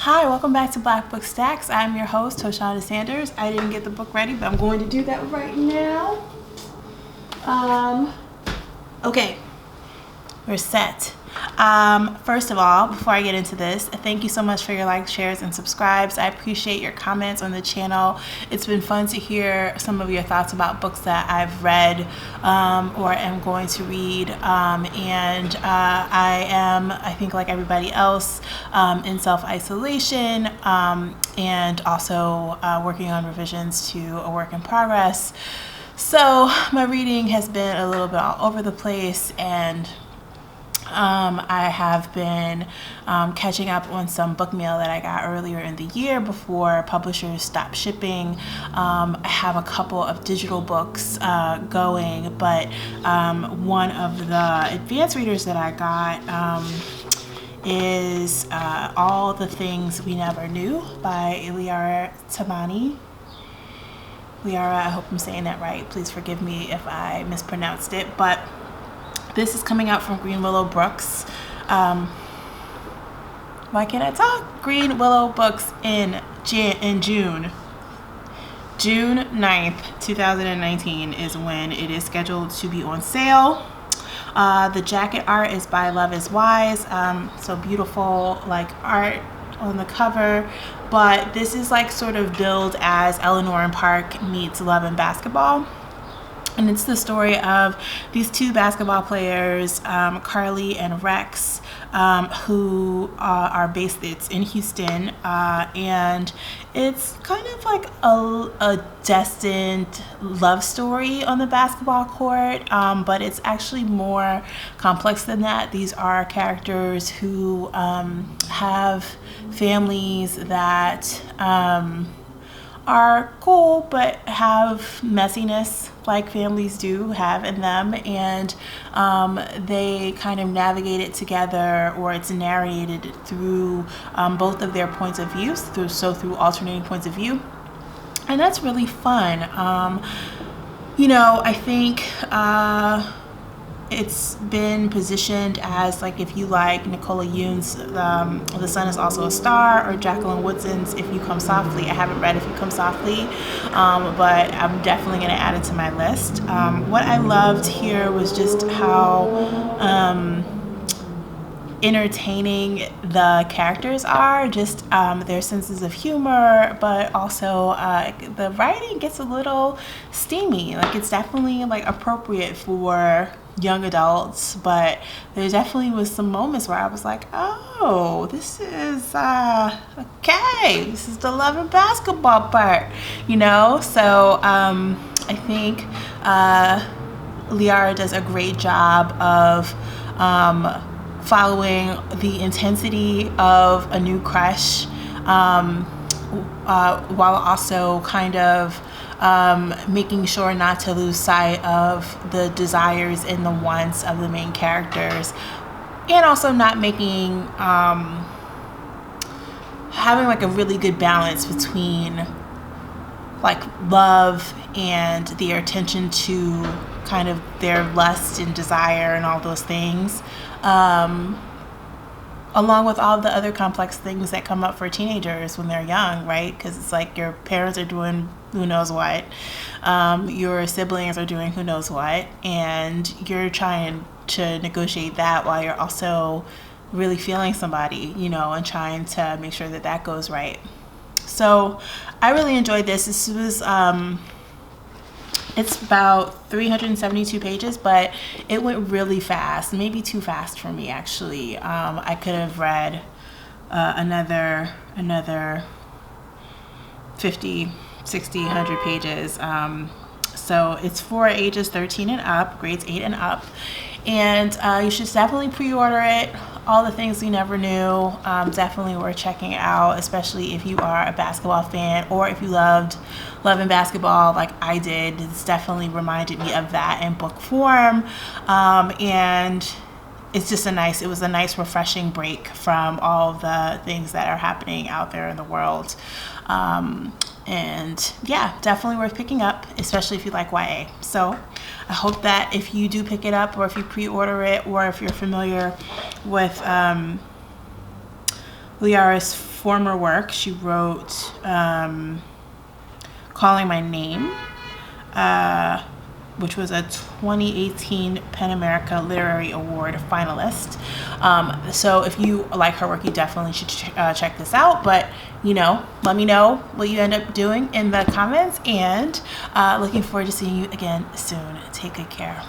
Hi, welcome back to Black Book Stacks. I'm your host, Toshana Sanders. I didn't get the book ready, but I'm going to do that right now. Okay, we're set. First of all, before I get into this, thank you so much for your likes, shares, and subscribes. I appreciate your comments on the channel. It's been fun to hear some of your thoughts about books that I've read or am going to read. I am, I think like everybody else, in self-isolation and also working on revisions to a work in progress. So my reading has been a little bit all over the place, and I have been catching up on some book mail that I got earlier in the year before publishers stopped shipping. I have a couple of digital books going, but one of the advanced readers that I got is All the Things We Never Knew by Liara Tamani. Liara, I hope I'm saying that right. Please forgive me if I mispronounced it, but this is coming out from Green Willow Books. Why can't I talk? Green Willow Books in June. June 9th, 2019 is when it is scheduled to be on sale. The jacket art is by Love is Wise. So beautiful like art on the cover. But this is like sort of billed as Eleanor and Park meets Love and Basketball. And it's the story of these two basketball players, Carly and Rex, who are based, it's in Houston, and it's kind of like a destined love story on the basketball court, but it's actually more complex than that. These are characters who have families that are cool but have messiness like families do have in them, and they kind of navigate it together, or it's narrated through both of their points of view, through alternating points of view, and that's really fun. I think it's been positioned as like if you like Nicola Yoon's The Sun Is Also a Star, or Jacqueline Woodson's If You Come Softly. I haven't read If You Come Softly, but I'm definitely going to add it to my list. What I loved here was just how entertaining the characters are, just their senses of humor, but also the writing gets a little steamy. Like it's definitely like appropriate for young adults, but there definitely was some moments where I was like, oh, this is okay, this is the love and basketball part, so I think Liara does a great job of following the intensity of a new crush, while also kind of making sure not to lose sight of the desires and the wants of the main characters, and also not making having like a really good balance between like love and their attention to kind of their lust and desire and all those things, along with all the other complex things that come up for teenagers when they're young, right? Because it's like your parents are doing who knows what, your siblings are doing who knows what, and you're trying to negotiate that while you're also really feeling somebody, and trying to make sure that goes right. So I really enjoyed this. This was it's about 372 pages, but it went really fast, maybe too fast for me actually. I could have read another 50, 60, 100 pages. So it's for ages 13 and up, grades 8 and up. And you should definitely pre-order it. All the Things We Never Knew, definitely worth checking out, especially if you are a basketball fan, or if you loved Love and Basketball like I did. It's definitely reminded me of that in book form, and it's just it was a nice refreshing break from all the things that are happening out there in the world. And yeah, definitely worth picking up, especially if you like YA. So I hope that if you do pick it up, or if you pre-order it, or if you're familiar with Liara's former work, she wrote Calling My Name, which was a 2018 PEN America Literary Award finalist. So if you like her work, you definitely should check this out. But, let me know what you end up doing in the comments, and looking forward to seeing you again soon. Take good care.